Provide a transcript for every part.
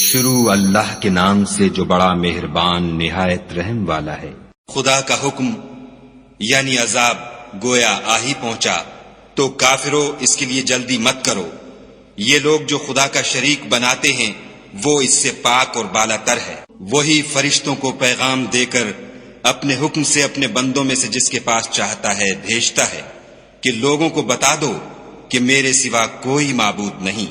شروع اللہ کے نام سے جو بڑا مہربان نہایت رحم والا ہے۔ خدا کا حکم یعنی عذاب گویا آ ہی پہنچا تو کافروں اس کے لیے جلدی مت کرو۔ یہ لوگ جو خدا کا شریک بناتے ہیں وہ اس سے پاک اور بالا تر ہے۔ وہی فرشتوں کو پیغام دے کر اپنے حکم سے اپنے بندوں میں سے جس کے پاس چاہتا ہے بھیجتا ہے کہ لوگوں کو بتا دو کہ میرے سوا کوئی معبود نہیں،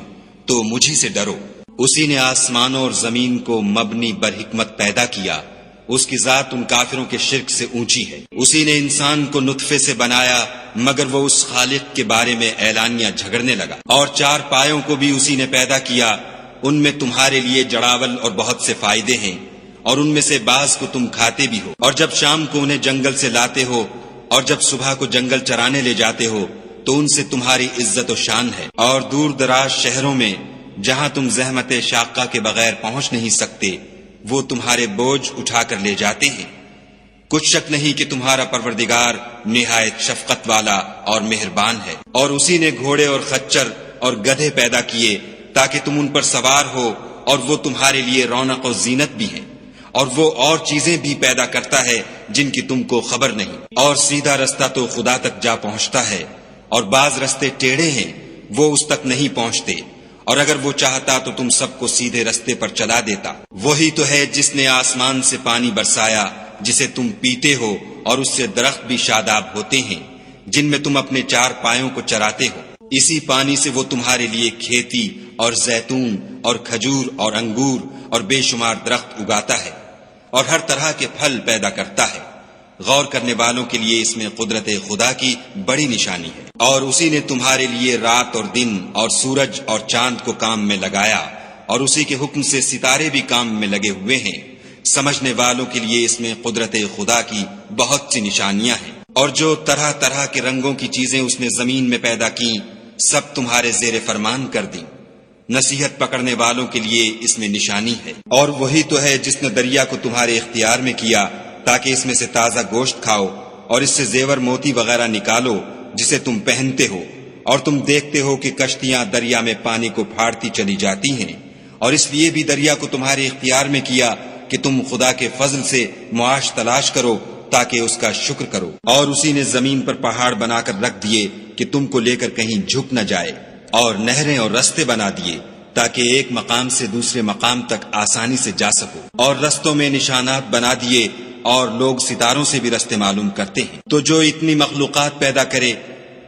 تو مجھی سے ڈرو۔ اسی نے آسمانوں اور زمین کو مبنی بر حکمت پیدا کیا، اس کی ذات ان کافروں کے شرک سے اونچی ہے۔ اسی نے انسان کو نطفے سے بنایا مگر وہ اس خالق کے بارے میں اعلانیہ جھگڑنے لگا۔ اور چار پایوں کو بھی اسی نے پیدا کیا، ان میں تمہارے لیے جڑاول اور بہت سے فائدے ہیں، اور ان میں سے بعض کو تم کھاتے بھی ہو۔ اور جب شام کو انہیں جنگل سے لاتے ہو اور جب صبح کو جنگل چرانے لے جاتے ہو تو ان سے تمہاری عزت و شان ہے۔ اور دور دراز شہروں میں جہاں تم زحمت شاقہ کے بغیر پہنچ نہیں سکتے وہ تمہارے بوجھ اٹھا کر لے جاتے ہیں۔ کچھ شک نہیں کہ تمہارا پروردگار نہایت شفقت والا اور مہربان ہے۔ اور اسی نے گھوڑے اور خچر اور گدھے پیدا کیے تاکہ تم ان پر سوار ہو، اور وہ تمہارے لیے رونق و زینت بھی ہیں۔ اور وہ اور چیزیں بھی پیدا کرتا ہے جن کی تم کو خبر نہیں۔ اور سیدھا رستہ تو خدا تک جا پہنچتا ہے، اور بعض رستے ٹیڑھے ہیں وہ اس تک نہیں پہنچتے، اور اگر وہ چاہتا تو تم سب کو سیدھے رستے پر چلا دیتا۔ وہی تو ہے جس نے آسمان سے پانی برسایا جسے تم پیتے ہو، اور اس سے درخت بھی شاداب ہوتے ہیں جن میں تم اپنے چار پایوں کو چراتے ہو۔ اسی پانی سے وہ تمہارے لیے کھیتی اور زیتون اور کھجور اور انگور اور بے شمار درخت اگاتا ہے، اور ہر طرح کے پھل پیدا کرتا ہے۔ غور کرنے والوں کے لیے اس میں قدرت خدا کی بڑی نشانی ہے۔ اور اسی نے تمہارے لیے رات اور دن اور سورج اور چاند کو کام میں لگایا، اور اسی کے حکم سے ستارے بھی کام میں لگے ہوئے ہیں۔ سمجھنے والوں کے لیے اس میں قدرت خدا کی بہت سی نشانیاں ہیں۔ اور جو طرح طرح کے رنگوں کی چیزیں اس نے زمین میں پیدا کی سب تمہارے زیر فرمان کر دیں۔ نصیحت پکڑنے والوں کے لیے اس میں نشانی ہے۔ اور وہی تو ہے جس نے دریا کو تمہارے اختیار میں کیا تاکہ اس میں سے تازہ گوشت کھاؤ، اور اس سے زیور موتی وغیرہ نکالو جسے تم پہنتے ہو، اور تم دیکھتے ہو کہ کشتیاں دریا میں پانی کو پھاڑتی چلی جاتی ہیں۔ اور اس لیے بھی دریا کو تمہارے اختیار میں کیا کہ تم خدا کے فضل سے معاش تلاش کرو تاکہ اس کا شکر کرو۔ اور اسی نے زمین پر پہاڑ بنا کر رکھ دیے کہ تم کو لے کر کہیں جھک نہ جائے، اور نہریں اور رستے بنا دیے تاکہ ایک مقام سے دوسرے مقام تک آسانی سے جا سکو۔ اور رستوں میں نشانات بنا دیے، اور لوگ ستاروں سے بھی رستے معلوم کرتے ہیں۔ تو جو اتنی مخلوقات پیدا کرے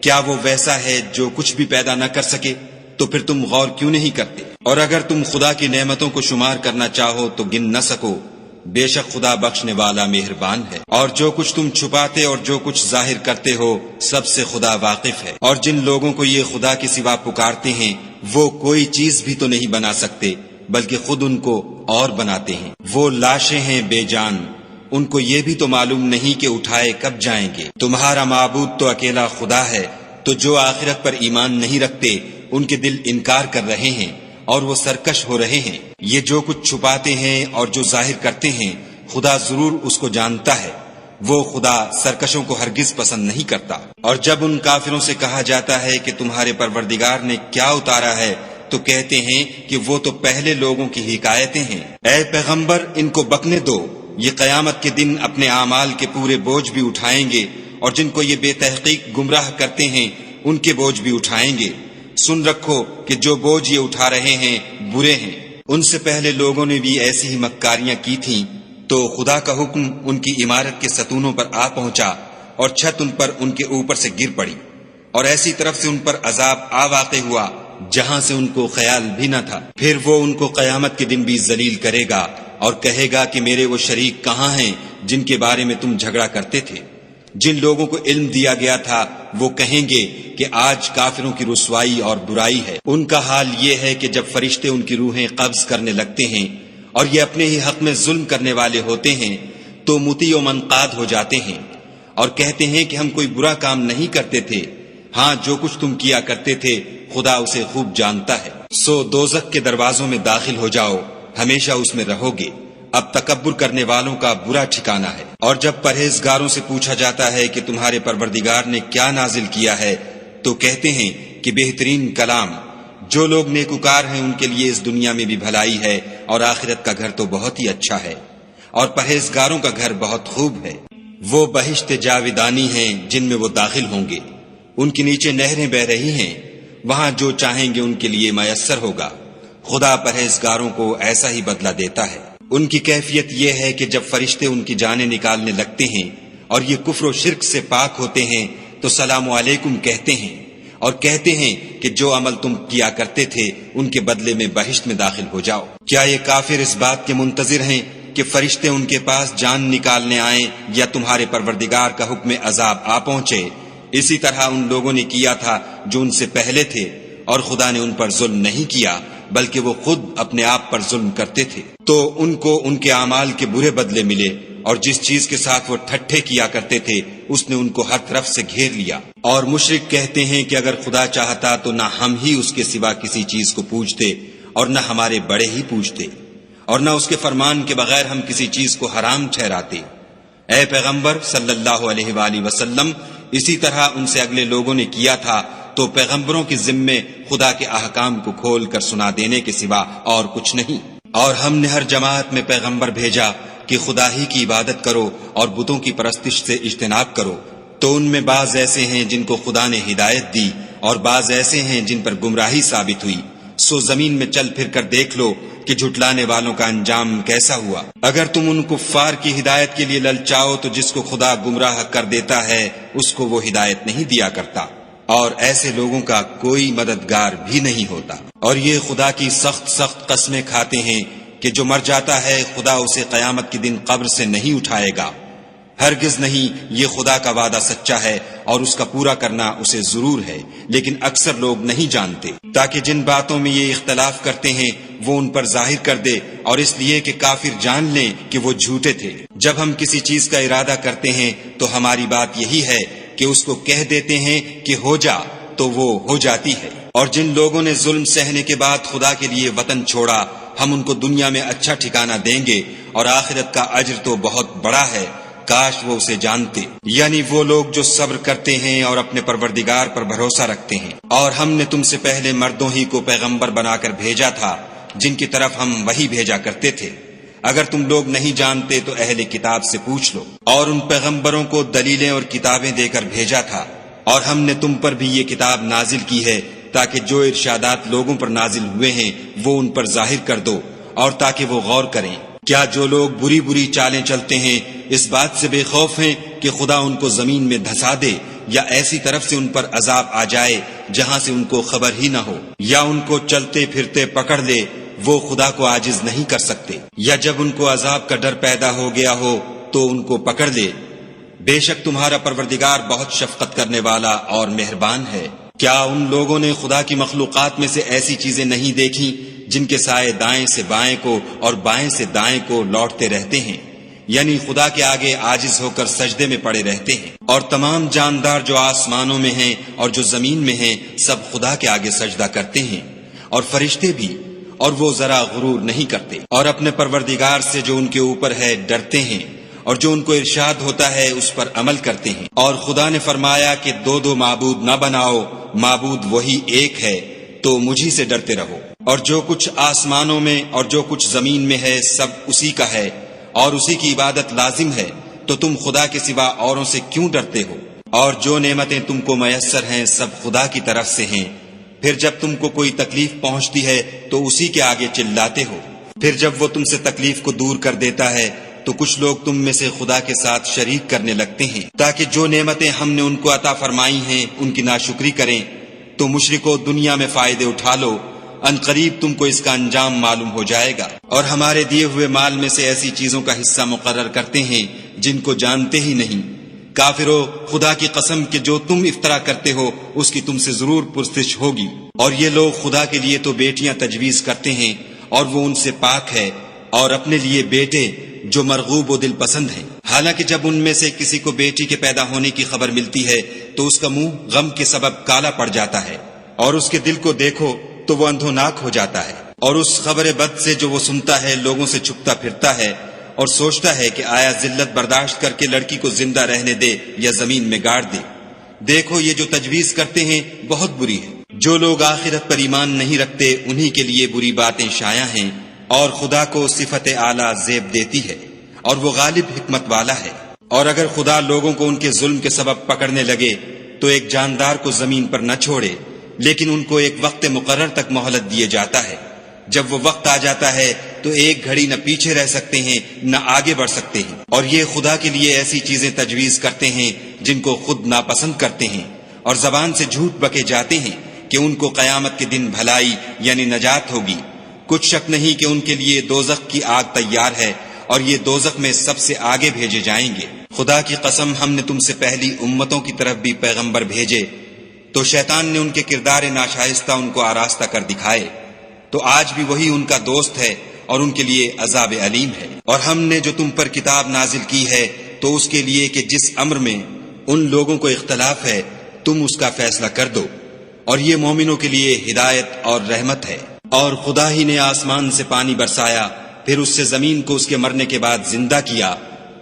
کیا وہ ویسا ہے جو کچھ بھی پیدا نہ کر سکے؟ تو پھر تم غور کیوں نہیں کرتے؟ اور اگر تم خدا کی نعمتوں کو شمار کرنا چاہو تو گن نہ سکو، بے شک خدا بخشنے والا مہربان ہے۔ اور جو کچھ تم چھپاتے اور جو کچھ ظاہر کرتے ہو سب سے خدا واقف ہے۔ اور جن لوگوں کو یہ خدا کے سوا پکارتے ہیں وہ کوئی چیز بھی تو نہیں بنا سکتے بلکہ خود ان کو اور بناتے ہیں۔ وہ لاشیں ہیں بے جان، ان کو یہ بھی تو معلوم نہیں کہ اٹھائے کب جائیں گے۔ تمہارا معبود تو اکیلا خدا ہے، تو جو آخرت پر ایمان نہیں رکھتے ان کے دل انکار کر رہے ہیں اور وہ سرکش ہو رہے ہیں۔ یہ جو کچھ چھپاتے ہیں اور جو ظاہر کرتے ہیں خدا ضرور اس کو جانتا ہے۔ وہ خدا سرکشوں کو ہرگز پسند نہیں کرتا۔ اور جب ان کافروں سے کہا جاتا ہے کہ تمہارے پروردگار نے کیا اتارا ہے تو کہتے ہیں کہ وہ تو پہلے لوگوں کی حکایتیں ہیں۔ اے پیغمبر ان کو بکنے دو، یہ قیامت کے دن اپنے اعمال کے پورے بوجھ بھی اٹھائیں گے، اور جن کو یہ بے تحقیق گمراہ کرتے ہیں ان کے بوجھ بھی اٹھائیں گے۔ سن رکھو کہ جو بوجھ یہ اٹھا رہے ہیں برے ہیں۔ ان سے پہلے لوگوں نے بھی ایسی ہی مکاریاں کی تھیں، تو خدا کا حکم ان کی عمارت کے ستونوں پر آ پہنچا اور چھت ان پر ان کے اوپر سے گر پڑی، اور ایسی طرف سے ان پر عذاب آ واقع ہوا جہاں سے ان کو خیال بھی نہ تھا۔ پھر وہ ان کو قیامت کے دن بھی ذلیل کرے گا اور کہے گا کہ میرے وہ شریک کہاں ہیں جن کے بارے میں تم جھگڑا کرتے تھے؟ جن لوگوں کو علم دیا گیا تھا وہ کہیں گے کہ آج کافروں کی رسوائی اور برائی ہے۔ ان کا حال یہ ہے کہ جب فرشتے ان کی روحیں قبض کرنے لگتے ہیں اور یہ اپنے ہی حق میں ظلم کرنے والے ہوتے ہیں تو مطیع و منقاد ہو جاتے ہیں اور کہتے ہیں کہ ہم کوئی برا کام نہیں کرتے تھے، ہاں جو کچھ تم کیا کرتے تھے خدا اسے خوب جانتا ہے۔ سو دوزخ کے دروازوں میں داخل ہو جاؤ، ہمیشہ اس میں رہو گے۔ اب تکبر کرنے والوں کا برا ٹھکانہ ہے۔ اور جب پرہیزگاروں سے پوچھا جاتا ہے کہ تمہارے پروردگار نے کیا نازل کیا ہے تو کہتے ہیں کہ بہترین کلام۔ جو لوگ نیکوکار ہیں ان کے لیے اس دنیا میں بھی بھلائی ہے اور آخرت کا گھر تو بہت ہی اچھا ہے، اور پرہیزگاروں کا گھر بہت خوب ہے۔ وہ بہشت جاودانی ہیں جن میں وہ داخل ہوں گے، ان کے نیچے نہریں بہ رہی ہیں، وہاں جو چاہیں گے ان کے لیے میسر ہوگا۔ خدا پرہیزگاروں کو ایسا ہی بدلہ دیتا ہے۔ ان کی کیفیت یہ ہے کہ جب فرشتے ان کی جانیں نکالنے لگتے ہیں اور یہ کفر و شرک سے پاک ہوتے ہیں تو سلام علیکم کہتے ہیں اور کہتے ہیں کہ جو عمل تم کیا کرتے تھے ان کے بدلے میں بہشت میں داخل ہو جاؤ۔ کیا یہ کافر اس بات کے منتظر ہیں کہ فرشتے ان کے پاس جان نکالنے آئیں یا تمہارے پروردگار کا حکم عذاب آ پہنچے؟ اسی طرح ان لوگوں نے کیا تھا جو ان سے پہلے تھے، اور خدا نے ان پر ظلم نہیں کیا بلکہ وہ خود اپنے آپ پر ظلم کرتے تھے۔ تو ان کو ان کے اعمال کے برے بدلے ملے، اور جس چیز کے ساتھ وہ ٹھٹھے کیا کرتے تھے اس نے ان کو ہر طرف سے گھیر لیا۔ اور مشرک کہتے ہیں کہ اگر خدا چاہتا تو نہ ہم ہی اس کے سوا کسی چیز کو پوجتے اور نہ ہمارے بڑے ہی پوجتے، اور نہ اس کے فرمان کے بغیر ہم کسی چیز کو حرام ٹھہراتے۔ اے پیغمبر صلی اللہ علیہ وآلہ وسلم، اسی طرح ان سے اگلے لوگوں نے کیا تھا، تو پیغمبروں کے ذمے خدا کے احکام کو کھول کر سنا دینے کے سوا اور کچھ نہیں۔ اور ہم نے ہر جماعت میں پیغمبر بھیجا کہ خدا ہی کی عبادت کرو اور بتوں کی پرستش سے اجتناب کرو، تو ان میں بعض ایسے ہیں جن کو خدا نے ہدایت دی اور بعض ایسے ہیں جن پر گمراہی ثابت ہوئی۔ سو زمین میں چل پھر کر دیکھ لو کہ جھٹلانے والوں کا انجام کیسا ہوا۔ اگر تم ان کفار کی ہدایت کے لیے للچاؤ تو جس کو خدا گمراہ کر دیتا ہے اس کو وہ ہدایت نہیں دیا کرتا، اور ایسے لوگوں کا کوئی مددگار بھی نہیں ہوتا۔ اور یہ خدا کی سخت سخت قسمیں کھاتے ہیں کہ جو مر جاتا ہے خدا اسے قیامت کے دن قبر سے نہیں اٹھائے گا۔ ہرگز نہیں، یہ خدا کا وعدہ سچا ہے اور اس کا پورا کرنا اسے ضرور ہے، لیکن اکثر لوگ نہیں جانتے، تاکہ جن باتوں میں یہ اختلاف کرتے ہیں وہ ان پر ظاہر کر دے، اور اس لیے کہ کافر جان لیں کہ وہ جھوٹے تھے۔ جب ہم کسی چیز کا ارادہ کرتے ہیں تو ہماری بات یہی ہے کہ اس کو کہہ دیتے ہیں کہ ہو جا، تو وہ ہو جاتی ہے۔ اور جن لوگوں نے ظلم سہنے کے بعد خدا کے لیے وطن چھوڑا، ہم ان کو دنیا میں اچھا ٹھکانہ دیں گے، اور آخرت کا اجر تو بہت بڑا ہے، کاش وہ اسے جانتے۔ یعنی وہ لوگ جو صبر کرتے ہیں اور اپنے پروردگار پر بھروسہ رکھتے ہیں۔ اور ہم نے تم سے پہلے مردوں ہی کو پیغمبر بنا کر بھیجا تھا جن کی طرف ہم وحی بھیجا کرتے تھے۔ اگر تم لوگ نہیں جانتے تو اہل کتاب سے پوچھ لو۔ اور ان پیغمبروں کو دلیلیں اور کتابیں دے کر بھیجا تھا، اور ہم نے تم پر بھی یہ کتاب نازل کی ہے تاکہ جو ارشادات لوگوں پر نازل ہوئے ہیں وہ ان پر ظاہر کر دو، اور تاکہ وہ غور کریں۔ کیا جو لوگ بری بری چالیں چلتے ہیں اس بات سے بے خوف ہیں کہ خدا ان کو زمین میں دھسا دے، یا ایسی طرف سے ان پر عذاب آ جائے جہاں سے ان کو خبر ہی نہ ہو، یا ان کو چلتے پھرتے پکڑ لے؟ وہ خدا کو عاجز نہیں کر سکتے۔ یا جب ان کو عذاب کا ڈر پیدا ہو گیا ہو تو ان کو پکڑ لے۔ بے شک تمہارا پروردگار بہت شفقت کرنے والا اور مہربان ہے۔ کیا ان لوگوں نے خدا کی مخلوقات میں سے ایسی چیزیں نہیں دیکھی جن کے سائے دائیں سے بائیں کو اور بائیں سے دائیں کو لوٹتے رہتے ہیں؟ یعنی خدا کے آگے عاجز ہو کر سجدے میں پڑے رہتے ہیں۔ اور تمام جاندار جو آسمانوں میں ہیں اور جو زمین میں ہیں سب خدا کے آگے سجدہ کرتے ہیں، اور فرشتے بھی، اور وہ ذرا غرور نہیں کرتے، اور اپنے پروردگار سے جو ان کے اوپر ہے ڈرتے ہیں، اور جو ان کو ارشاد ہوتا ہے اس پر عمل کرتے ہیں۔ اور خدا نے فرمایا کہ دو معبود نہ بناؤ، معبود وہی ایک ہے، تو مجھی سے ڈرتے رہو۔ اور جو کچھ آسمانوں میں اور جو کچھ زمین میں ہے سب اسی کا ہے، اور اسی کی عبادت لازم ہے، تو تم خدا کے سوا اوروں سے کیوں ڈرتے ہو؟ اور جو نعمتیں تم کو میسر ہیں سب خدا کی طرف سے ہیں۔ پھر جب تم کو کوئی تکلیف پہنچتی ہے تو اسی کے آگے چلاتے ہو، پھر جب وہ تم سے تکلیف کو دور کر دیتا ہے تو کچھ لوگ تم میں سے خدا کے ساتھ شریک کرنے لگتے ہیں تاکہ جو نعمتیں ہم نے ان کو عطا فرمائی ہیں ان کی ناشکری کریں۔ تو مشرکو دنیا میں فائدے اٹھا لو، ان قریب تم کو اس کا انجام معلوم ہو جائے گا۔ اور ہمارے دیے ہوئے مال میں سے ایسی چیزوں کا حصہ مقرر کرتے ہیں جن کو جانتے ہی نہیں۔ کافرو، خدا کی قسم کہ جو تم افطرا کرتے ہو اس کی تم سے ضرور پرسش ہوگی۔ اور یہ لوگ خدا کے لیے تو بیٹیاں تجویز کرتے ہیں اور وہ ان سے پاک ہے، اور اپنے لیے بیٹے جو مرغوب و دل پسند ہیں۔ حالانکہ جب ان میں سے کسی کو بیٹی کے پیدا ہونے کی خبر ملتی ہے تو اس کا منہ غم کے سبب کالا پڑ جاتا ہے، اور اس کے دل کو دیکھو تو وہ اندھوناک ہو جاتا ہے، اور اس خبر بد سے جو وہ سنتا ہے لوگوں سے چھپتا پھرتا ہے اور سوچتا ہے کہ آیا ذلت برداشت کر کے لڑکی کو زندہ رہنے دے یا زمین میں گاڑ دے۔ دیکھو یہ جو تجویز کرتے ہیں بہت بری ہے۔ جو لوگ آخرت پر ایمان نہیں رکھتے انہی کے لیے بری باتیں شائع ہیں، اور خدا کو صفت اعلیٰ زیب دیتی ہے اور وہ غالب حکمت والا ہے۔ اور اگر خدا لوگوں کو ان کے ظلم کے سبب پکڑنے لگے تو ایک جاندار کو زمین پر نہ چھوڑے، لیکن ان کو ایک وقت مقرر تک مہلت دیے جاتا ہے۔ جب وہ وقت آ جاتا ہے تو ایک گھڑی نہ پیچھے رہ سکتے ہیں نہ آگے بڑھ سکتے ہیں، اور یہ خدا کے لیے ایسی چیزیں تجویز کرتے ہیں جن کو خود ناپسند کرتے ہیں، اور زبان سے جھوٹ بکے جاتے ہیں کہ ان کو قیامت کے دن بھلائی یعنی نجات ہوگی۔ کچھ شک نہیں کہ ان کے لیے دوزخ کی آگ تیار ہے، اور یہ دوزخ میں سب سے آگے بھیجے جائیں گے۔ خدا کی قسم، ہم نے تم سے پہلی امتوں کی طرف بھی پیغمبر بھیجے، تو شیطان نے ان کے کردار ناشائستہ ان کو آراستہ کر دکھائے، تو آج بھی وہی ان کا دوست ہے اور ان کے لیے عذاب علیم ہے۔ اور ہم نے جو تم پر کتاب نازل کی ہے تو اس کے لیے کہ جس امر میں ان لوگوں کو اختلاف ہے تم اس کا فیصلہ کر دو، اور یہ مومنوں کے لیے ہدایت اور رحمت ہے۔ اور خدا ہی نے آسمان سے پانی برسایا، پھر اس سے زمین کو اس کے مرنے کے بعد زندہ کیا،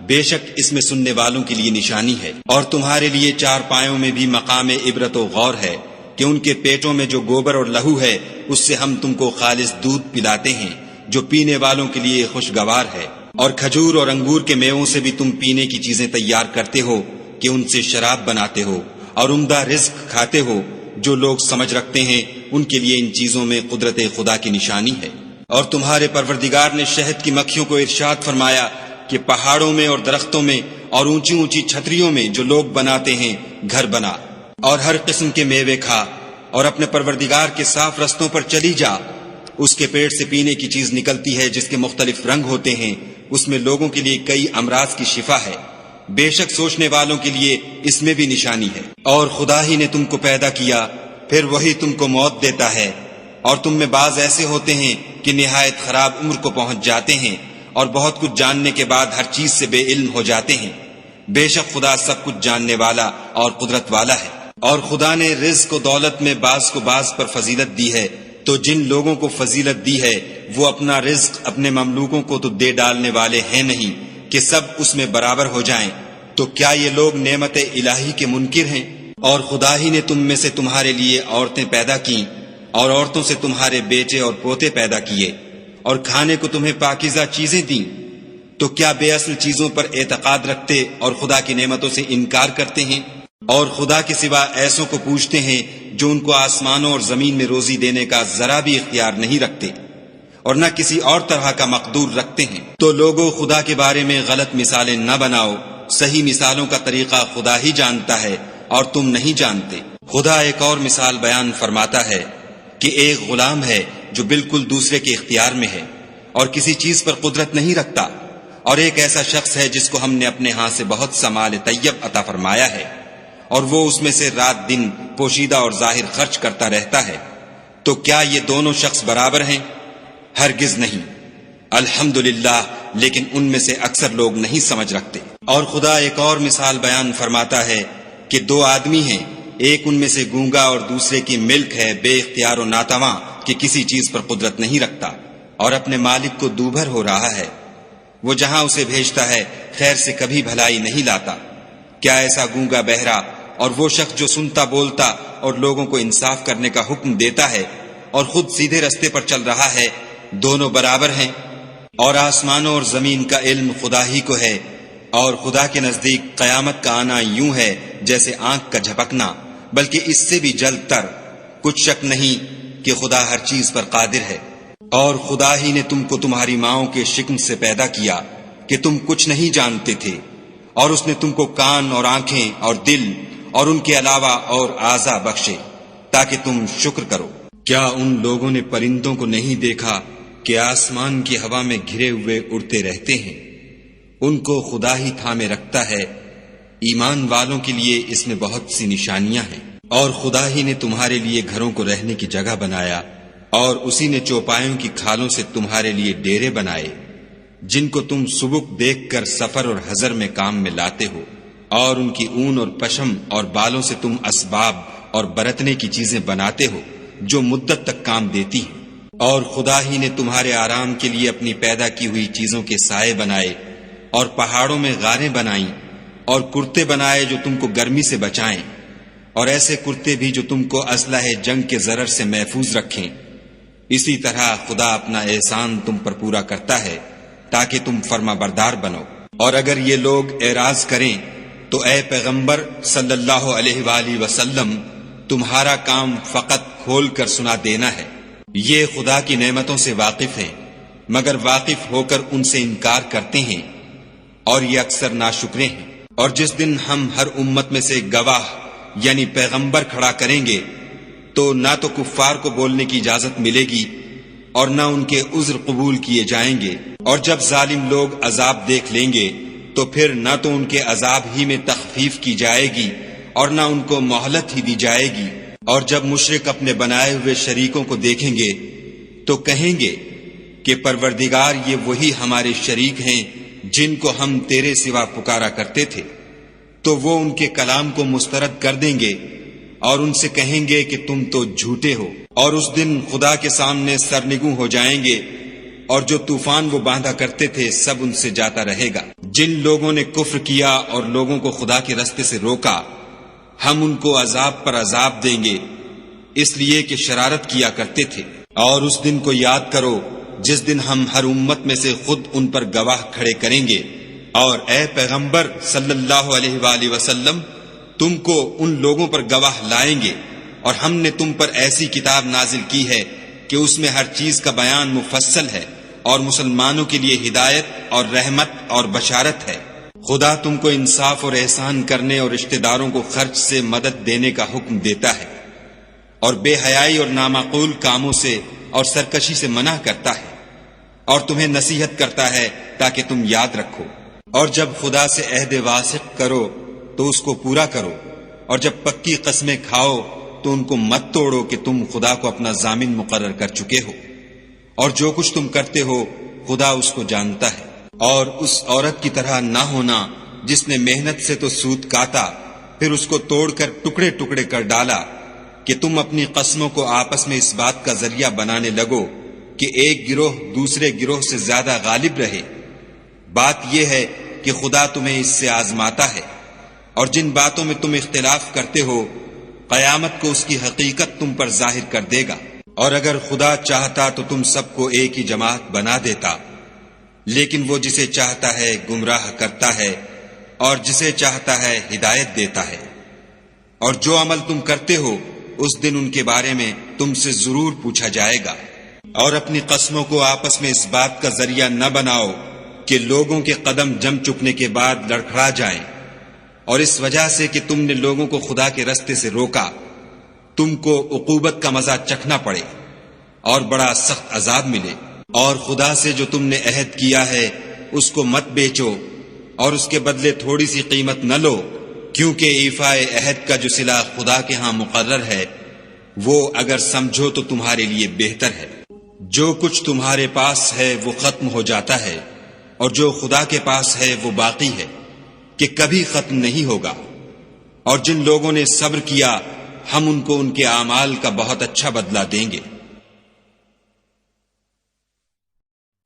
بے شک اس میں سننے والوں کے لیے نشانی ہے۔ اور تمہارے لیے چار پایوں میں بھی مقام عبرت و غور ہے کہ ان کے پیٹوں میں جو گوبر اور لہو ہے اس سے ہم تم کو خالص دودھ پلاتے ہیں جو پینے والوں کے لیے خوشگوار ہے، اور کھجور اور انگور کے میووں سے بھی تم پینے کی چیزیں تیار کرتے ہو کہ ان سے شراب بناتے ہو، اور عمدہ رزق کھاتے ہو۔ جو لوگ سمجھ رکھتے ہیں ان کے لیے ان چیزوں میں قدرت خدا کی نشانی ہے۔ اور تمہارے پروردگار نے شہد کی مکھیوں کو ارشاد فرمایا کہ پہاڑوں میں اور درختوں میں اور اونچی اونچی چھتریوں میں جو لوگ بناتے ہیں گھر بنا، اور ہر قسم کے میوے کھا، اور اپنے پروردگار کے صاف رستوں پر چلی جا۔ اس کے پیٹ سے پینے کی چیز نکلتی ہے جس کے مختلف رنگ ہوتے ہیں، اس میں لوگوں کے لیے کئی امراض کی شفا ہے، بے شک سوچنے والوں کے لیے اس میں بھی نشانی ہے۔ اور خدا ہی نے تم کو پیدا کیا، پھر وہی تم کو موت دیتا ہے، اور تم میں بعض ایسے ہوتے ہیں کہ نہایت خراب عمر کو پہنچ جاتے ہیں، اور بہت کچھ جاننے کے بعد ہر چیز سے بے علم ہو جاتے ہیں۔ بے شک خدا سب کچھ جاننے والا اور قدرت والا ہے۔ اور خدا نے رزق و دولت میں بعض کو بعض پر فضیلت دی ہے، تو جن لوگوں کو فضیلت دی ہے وہ اپنا رزق اپنے مملوکوں کو تو دے ڈالنے والے ہیں نہیں کہ سب اس میں برابر ہو جائیں، تو کیا یہ لوگ نعمت الہی کے منکر ہیں؟ اور خدا ہی نے تم میں سے تمہارے لیے عورتیں پیدا کیں، اور عورتوں سے تمہارے بیٹے اور پوتے پیدا کیے، اور کھانے کو تمہیں پاکیزہ چیزیں دیں، تو کیا بے اصل چیزوں پر اعتقاد رکھتے اور خدا کی نعمتوں سے انکار کرتے ہیں؟ اور خدا کے سوا ایسوں کو پوچھتے ہیں جو ان کو آسمانوں اور زمین میں روزی دینے کا ذرا بھی اختیار نہیں رکھتے، اور نہ کسی اور طرح کا مقدور رکھتے ہیں۔ تو لوگوں، خدا کے بارے میں غلط مثالیں نہ بناؤ، صحیح مثالوں کا طریقہ خدا ہی جانتا ہے اور تم نہیں جانتے۔ خدا ایک اور مثال بیان فرماتا ہے کہ ایک غلام ہے جو بالکل دوسرے کے اختیار میں ہے اور کسی چیز پر قدرت نہیں رکھتا، اور ایک ایسا شخص ہے جس کو ہم نے اپنے ہاں سے بہت سا مال طیب عطا فرمایا ہے، اور وہ اس میں سے رات دن پوشیدہ اور ظاہر خرچ کرتا رہتا ہے۔ تو کیا یہ دونوں شخص برابر ہیں؟ ہرگز نہیں۔ الحمدللہ، لیکن ان میں سے اکثر لوگ نہیں سمجھ رکھتے۔ اور خدا ایک اور مثال بیان فرماتا ہے کہ دو آدمی ہیں، ایک ان میں سے گونگا اور دوسرے کی ملک ہے بے اختیار و ناتواں کہ کسی چیز پر قدرت نہیں رکھتا، اور اپنے مالک کو دوبھر ہو رہا ہے، وہ جہاں اسے بھیجتا ہے خیر سے کبھی بھلائی نہیں لاتا۔ کیا ایسا گونگا بہرا اور وہ شخص جو سنتا بولتا اور لوگوں کو انصاف کرنے کا حکم دیتا ہے اور خود سیدھے رستے پر چل رہا ہے، دونوں برابر ہیں؟ اور آسمانوں اور زمین کا علم خدا ہی کو ہے، اور خدا کے نزدیک قیامت کا آنا یوں ہے جیسے آنکھ کا جھپکنا، بلکہ اس سے بھی جلد تر۔ کچھ شک نہیں کہ خدا ہر چیز پر قادر ہے۔ اور خدا ہی نے تم کو تمہاری ماؤں کے شکم سے پیدا کیا کہ تم کچھ نہیں جانتے تھے، اور اس نے تم کو کان اور آنکھیں اور دل اور ان کے علاوہ اور اعضاء بخشے تاکہ تم شکر کرو۔ کیا ان لوگوں نے پرندوں کو نہیں دیکھا کہ آسمان کی ہوا میں گھرے ہوئے اڑتے رہتے ہیں؟ ان کو خدا ہی تھامے رکھتا ہے۔ ایمان والوں کے لیے اس میں بہت سی نشانیاں ہیں۔ اور خدا ہی نے تمہارے لیے گھروں کو رہنے کی جگہ بنایا، اور اسی نے چوپایوں کی کھالوں سے تمہارے لیے ڈیرے بنائے جن کو تم سبک دیکھ کر سفر اور حضر میں کام میں لاتے ہو، اور ان کی اون اور پشم اور بالوں سے تم اسباب اور برتنے کی چیزیں بناتے ہو جو مدت تک کام دیتی ہیں۔ اور خدا ہی نے تمہارے آرام کے لیے اپنی پیدا کی ہوئی چیزوں کے سائے بنائے، اور پہاڑوں میں غاریں بنائیں، اور کرتے بنائے جو تم کو گرمی سے بچائیں، اور ایسے کرتے بھی جو تم کو اسلحہ جنگ کے ضرر سے محفوظ رکھیں۔ اسی طرح خدا اپنا احسان تم پر پورا کرتا ہے تاکہ تم فرما بردار بنو۔ اور اگر یہ لوگ اعراض کریں تو اے پیغمبر صلی اللہ علیہ وآلہ وسلم، تمہارا کام فقط کھول کر سنا دینا ہے۔ یہ خدا کی نعمتوں سے واقف ہیں، مگر واقف ہو کر ان سے انکار کرتے ہیں، اور یہ اکثر ناشکرے ہیں۔ اور جس دن ہم ہر امت میں سے گواہ یعنی پیغمبر کھڑا کریں گے تو نہ تو کفار کو بولنے کی اجازت ملے گی اور نہ ان کے عذر قبول کیے جائیں گے۔ اور جب ظالم لوگ عذاب دیکھ لیں گے تو پھر نہ تو ان کے عذاب ہی میں تخفیف کی جائے گی اور نہ ان کو مہلت ہی دی جائے گی۔ اور جب مشرک اپنے بنائے ہوئے شریکوں کو دیکھیں گے تو کہیں گے کہ پروردگار، یہ وہی ہمارے شریک ہیں جن کو ہم تیرے سوا پکارا کرتے تھے۔ تو وہ ان کے کلام کو مسترد کر دیں گے اور ان سے کہیں گے کہ تم تو جھوٹے ہو۔ اور اس دن خدا کے سامنے سرنگوں ہو جائیں گے، اور جو طوفان وہ باندھا کرتے تھے سب ان سے جاتا رہے گا۔ جن لوگوں نے کفر کیا اور لوگوں کو خدا کے رستے سے روکا، ہم ان کو عذاب پر عذاب دیں گے، اس لیے کہ شرارت کیا کرتے تھے۔ اور اس دن کو یاد کرو جس دن ہم ہر امت میں سے خود ان پر گواہ کھڑے کریں گے۔ اور اے پیغمبر صلی اللہ علیہ وآلہ وسلم، تم کو ان لوگوں پر گواہ لائیں گے، اور ہم نے تم پر ایسی کتاب نازل کی ہے کہ اس میں ہر چیز کا بیان مفصل ہے، اور مسلمانوں کے لیے ہدایت اور رحمت اور بشارت ہے۔ خدا تم کو انصاف اور احسان کرنے اور رشتہ داروں کو خرچ سے مدد دینے کا حکم دیتا ہے، اور بے حیائی اور نامعقول کاموں سے اور سرکشی سے منع کرتا ہے، اور تمہیں نصیحت کرتا ہے تاکہ تم یاد رکھو۔ اور جب خدا سے عہد واثق کرو تو اس کو پورا کرو، اور جب پکی قسمیں کھاؤ تو ان کو مت توڑو کہ تم خدا کو اپنا ضامن مقرر کر چکے ہو، اور جو کچھ تم کرتے ہو خدا اس کو جانتا ہے۔ اور اس عورت کی طرح نہ ہونا جس نے محنت سے تو سود کاتا، پھر اس کو توڑ کر ٹکڑے ٹکڑے کر ڈالا، کہ تم اپنی قسموں کو آپس میں اس بات کا ذریعہ بنانے لگو کہ ایک گروہ دوسرے گروہ سے زیادہ غالب رہے۔ بات یہ ہے کہ خدا تمہیں اس سے آزماتا ہے، اور جن باتوں میں تم اختلاف کرتے ہو قیامت کو اس کی حقیقت تم پر ظاہر کر دے گا۔ اور اگر خدا چاہتا تو تم سب کو ایک ہی جماعت بنا دیتا، لیکن وہ جسے چاہتا ہے گمراہ کرتا ہے اور جسے چاہتا ہے ہدایت دیتا ہے۔ اور جو عمل تم کرتے ہو اس دن ان کے بارے میں تم سے ضرور پوچھا جائے گا۔ اور اپنی قسموں کو آپس میں اس بات کا ذریعہ نہ بناؤ کہ لوگوں کے قدم جم چکنے کے بعد لڑکھڑا جائیں، اور اس وجہ سے کہ تم نے لوگوں کو خدا کے رستے سے روکا تم کو عقوبت کا مزہ چکھنا پڑے اور بڑا سخت عذاب ملے۔ اور خدا سے جو تم نے عہد کیا ہے اس کو مت بیچو، اور اس کے بدلے تھوڑی سی قیمت نہ لو، کیونکہ ایفاء عہد کا جو صلہ خدا کے ہاں مقرر ہے وہ اگر سمجھو تو تمہارے لیے بہتر ہے۔ جو کچھ تمہارے پاس ہے وہ ختم ہو جاتا ہے، اور جو خدا کے پاس ہے وہ باقی ہے کہ کبھی ختم نہیں ہوگا۔ اور جن لوگوں نے صبر کیا ہم ان کو ان کے اعمال کا بہت اچھا بدلہ دیں گے۔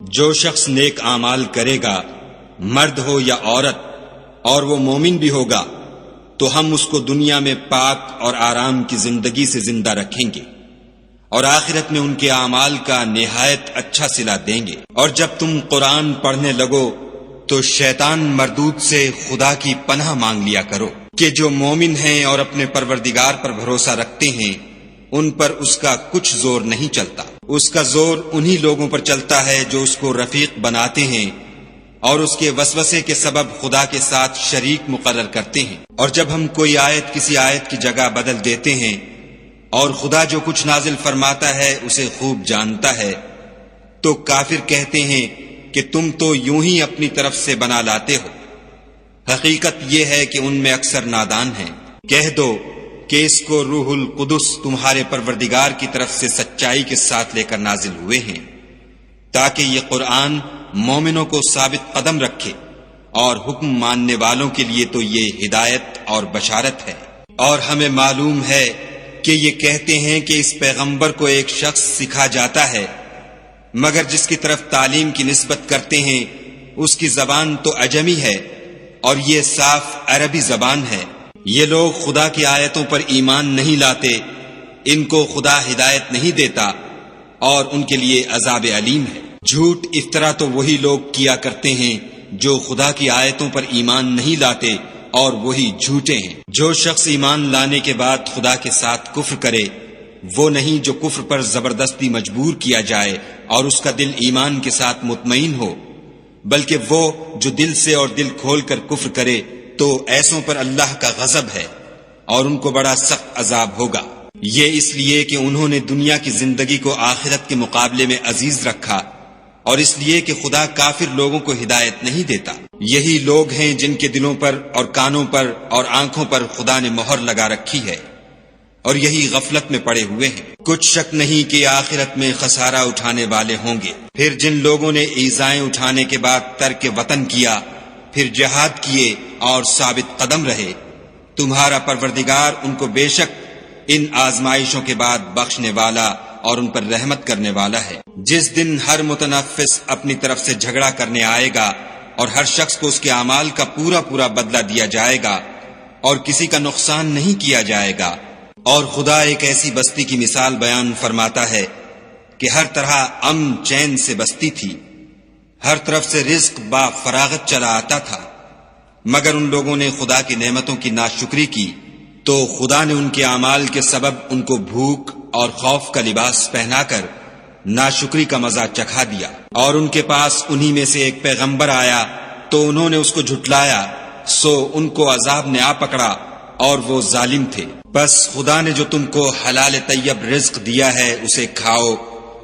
جو شخص نیک اعمال کرے گا، مرد ہو یا عورت، اور وہ مومن بھی ہوگا، تو ہم اس کو دنیا میں پاک اور آرام کی زندگی سے زندہ رکھیں گے، اور آخرت میں ان کے اعمال کا نہایت اچھا صلہ دیں گے۔ اور جب تم قرآن پڑھنے لگو تو شیطان مردود سے خدا کی پناہ مانگ لیا کرو کہ جو مومن ہیں اور اپنے پروردگار پر بھروسہ رکھتے ہیں ان پر اس کا کچھ زور نہیں چلتا۔ اس کا زور انہی لوگوں پر چلتا ہے جو اس کو رفیق بناتے ہیں اور اس کے وسوسے کے سبب خدا کے ساتھ شریک مقرر کرتے ہیں۔ اور جب ہم کوئی آیت کسی آیت کی جگہ بدل دیتے ہیں اور خدا جو کچھ نازل فرماتا ہے اسے خوب جانتا ہے، تو کافر کہتے ہیں کہ تم تو یوں ہی اپنی طرف سے بنا لاتے ہو۔ حقیقت یہ ہے کہ ان میں اکثر نادان ہیں۔ کہہ دو کہ اس کو روح القدس تمہارے پروردگار کی طرف سے سچائی کے ساتھ لے کر نازل ہوئے ہیں، تاکہ یہ قرآن مومنوں کو ثابت قدم رکھے، اور حکم ماننے والوں کے لیے تو یہ ہدایت اور بشارت ہے۔ اور ہمیں معلوم ہے کہ یہ کہتے ہیں کہ اس پیغمبر کو ایک شخص سکھا جاتا ہے، مگر جس کی طرف تعلیم کی نسبت کرتے ہیں اس کی زبان تو عجمی ہے اور یہ صاف عربی زبان ہے۔ یہ لوگ خدا کی آیتوں پر ایمان نہیں لاتے، ان کو خدا ہدایت نہیں دیتا، اور ان کے لیے عذاب علیم ہے۔ جھوٹ افطرا تو وہی لوگ کیا کرتے ہیں جو خدا کی آیتوں پر ایمان نہیں لاتے اور وہی جھوٹے ہیں۔ جو شخص ایمان لانے کے بعد خدا کے ساتھ کفر کرے وہ نہیں جو کفر پر زبردستی مجبور کیا جائے اور اس کا دل ایمان کے ساتھ مطمئن ہو، بلکہ وہ جو دل سے اور دل کھول کر کفر کرے تو ایسوں پر اللہ کا غضب ہے اور ان کو بڑا سخت عذاب ہوگا۔ یہ اس لیے کہ انہوں نے دنیا کی زندگی کو آخرت کے مقابلے میں عزیز رکھا اور اس لیے کہ خدا کافر لوگوں کو ہدایت نہیں دیتا۔ یہی لوگ ہیں جن کے دلوں پر اور کانوں پر اور آنکھوں پر خدا نے مہر لگا رکھی ہے اور یہی غفلت میں پڑے ہوئے ہیں۔ کچھ شک نہیں کہ آخرت میں خسارہ اٹھانے والے ہوں گے۔ پھر جن لوگوں نے ایذائیں اٹھانے کے بعد ترک وطن کیا، پھر جہاد کیے اور ثابت قدم رہے، تمہارا پروردگار ان کو بے شک ان آزمائشوں کے بعد بخشنے والا اور ان پر رحمت کرنے والا ہے۔ جس دن ہر متنفس اپنی طرف سے جھگڑا کرنے آئے گا اور ہر شخص کو اس کے اعمال کا پورا پورا بدلہ دیا جائے گا اور کسی کا نقصان نہیں کیا جائے گا۔ اور خدا ایک ایسی بستی کی مثال بیان فرماتا ہے کہ ہر طرح امن چین سے بستی تھی، ہر طرف سے رزق با فراغت چلا آتا تھا، مگر ان لوگوں نے خدا کی نعمتوں کی ناشکری کی تو خدا نے ان کے اعمال کے سبب ان کو بھوک اور خوف کا لباس پہنا کر ناشکری کا مزہ چکھا دیا۔ اور ان کے پاس انہی میں سے ایک پیغمبر آیا تو انہوں نے اس کو جھٹلایا، سو ان کو عذاب نے آ پکڑا اور وہ ظالم تھے۔ بس خدا نے جو تم کو حلال طیب رزق دیا ہے اسے کھاؤ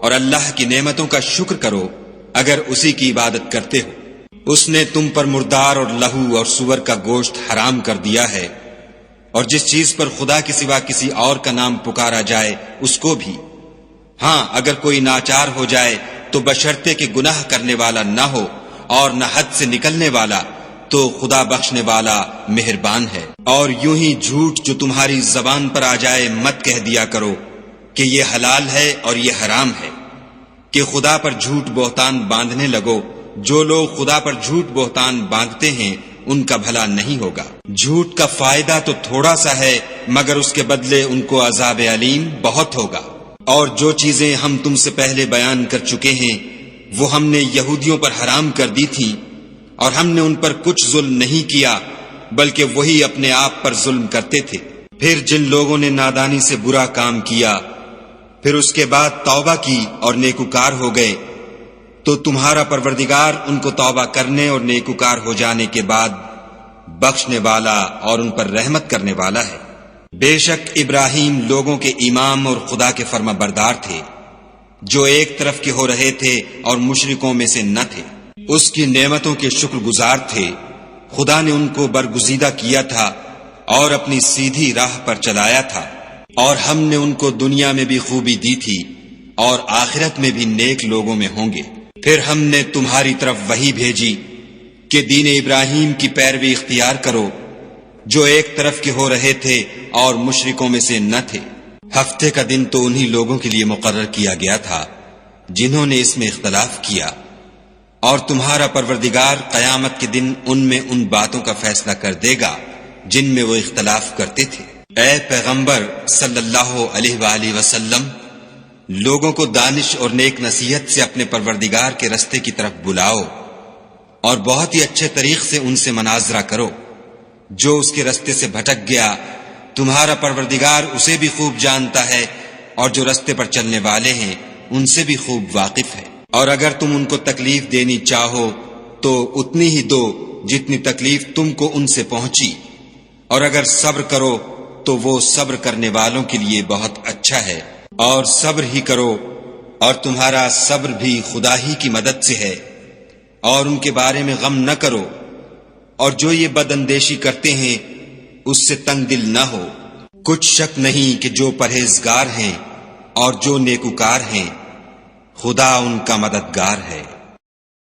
اور اللہ کی نعمتوں کا شکر کرو اگر اسی کی عبادت کرتے ہو۔ اس نے تم پر مردار اور لہو اور سور کا گوشت حرام کر دیا ہے، اور جس چیز پر خدا کے سوا کسی اور کا نام پکارا جائے اس کو بھی۔ ہاں اگر کوئی ناچار ہو جائے تو بشرطے کہ گناہ کرنے والا نہ ہو اور نہ حد سے نکلنے والا، تو خدا بخشنے والا مہربان ہے۔ اور یوں ہی جھوٹ جو تمہاری زبان پر آ جائے مت کہہ دیا کرو کہ یہ حلال ہے اور یہ حرام ہے، کہ خدا پر جھوٹ بہتان باندھنے لگو۔ جو لوگ خدا پر جھوٹ بہتان باندھتے ہیں ان کا بھلا نہیں ہوگا۔ جھوٹ کا فائدہ تو تھوڑا سا ہے مگر اس کے بدلے ان کو عذاب علیم بہت ہوگا۔ اور جو چیزیں ہم تم سے پہلے بیان کر چکے ہیں وہ ہم نے یہودیوں پر حرام کر دی تھیں، اور ہم نے ان پر کچھ ظلم نہیں کیا بلکہ وہی اپنے آپ پر ظلم کرتے تھے۔ پھر جن لوگوں نے نادانی سے برا کام کیا پھر اس کے بعد توبہ کی اور نیکوکار ہو گئے تو تمہارا پروردگار ان کو توبہ کرنے اور نیکوکار ہو جانے کے بعد بخشنے والا اور ان پر رحمت کرنے والا ہے۔ بے شک ابراہیم لوگوں کے امام اور خدا کے فرما بردار تھے، جو ایک طرف کے ہو رہے تھے اور مشرکوں میں سے نہ تھے۔ اس کی نعمتوں کے شکر گزار تھے۔ خدا نے ان کو برگزیدہ کیا تھا اور اپنی سیدھی راہ پر چلایا تھا، اور ہم نے ان کو دنیا میں بھی خوبی دی تھی اور آخرت میں بھی نیک لوگوں میں ہوں گے۔ پھر ہم نے تمہاری طرف وحی بھیجی کہ دین ابراہیم کی پیروی اختیار کرو، جو ایک طرف کے ہو رہے تھے اور مشرکوں میں سے نہ تھے۔ ہفتے کا دن تو انہی لوگوں کے لیے مقرر کیا گیا تھا جنہوں نے اس میں اختلاف کیا، اور تمہارا پروردگار قیامت کے دن ان میں ان باتوں کا فیصلہ کر دے گا جن میں وہ اختلاف کرتے تھے۔ اے پیغمبر صلی اللہ علیہ وآلہ وسلم، لوگوں کو دانش اور نیک نصیحت سے اپنے پروردگار کے رستے کی طرف بلاؤ اور بہت ہی اچھے طریق سے ان سے مناظرہ کرو۔ جو اس کے رستے سے بھٹک گیا تمہارا پروردگار اسے بھی خوب جانتا ہے، اور جو رستے پر چلنے والے ہیں ان سے بھی خوب واقف ہے۔ اور اگر تم ان کو تکلیف دینی چاہو تو اتنی ہی دو جتنی تکلیف تم کو ان سے پہنچی، اور اگر صبر کرو تو وہ صبر کرنے والوں کے لیے بہت اچھا ہے۔ اور صبر ہی کرو، اور تمہارا صبر بھی خدا ہی کی مدد سے ہے، اور ان کے بارے میں غم نہ کرو، اور جو یہ بد اندیشی کرتے ہیں اس سے تنگ دل نہ ہو۔ کچھ شک نہیں کہ جو پرہیزگار ہیں اور جو نیکوکار ہیں خدا ان کا مددگار ہے۔